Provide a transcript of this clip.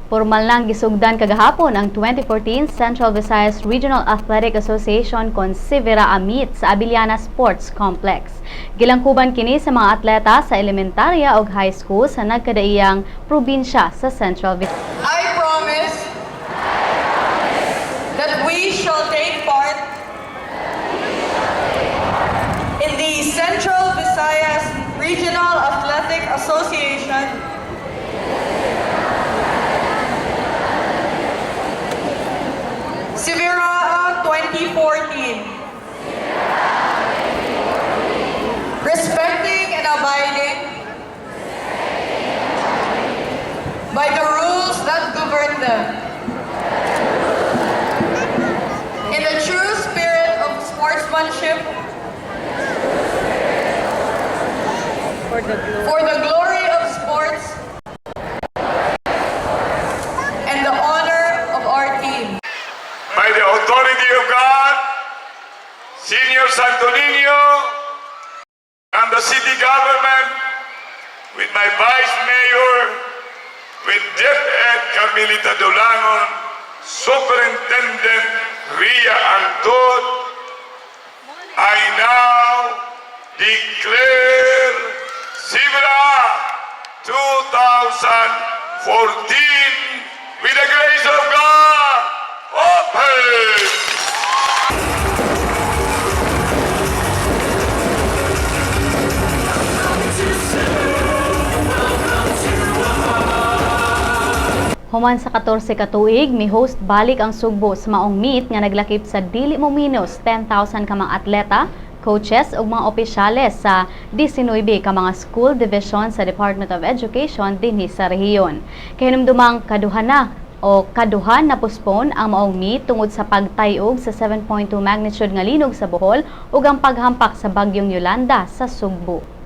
Formal nang gisugdan kagahapon ang 2014 Central Visayas Regional Athletic Association kon CVIRAA Meet sa Abiliana Sports Complex. Gilangkuban kini sa mga atleta sa elementarya ug high school sa nagkadaiyang probinsya sa Central Visayas. I promise that we shall take part in the Central Visayas Regional Athletic Association CVIRAA 2014, respecting and abiding by the rules that govern them, in the true spirit of sportsmanship, for the glory of sports, and the honor of our team. By the authority of God, Senior Santo Niño, and the city government, with my Vice Mayor, with DepEd Carmelita Dulangon, Superintendent Ria Antod, I now declare CVIRAA 2014 with the grace of God open! Human sa 14 ka tuig, mi host balik ang Sugbo sa maong meet nga naglakip sa dili mo minus 10,000 ka mga atleta, coaches ug mga opisyales sa 19 ka mga school division sa Department of Education dinhi sa rehiyon. Kahinumdumang kaduhan na postpone ang maong meet tungod sa pagtayog sa 7.2 magnitude nga linog sa Bohol ug ang paghampak sa bagyong Yolanda sa Sugbo.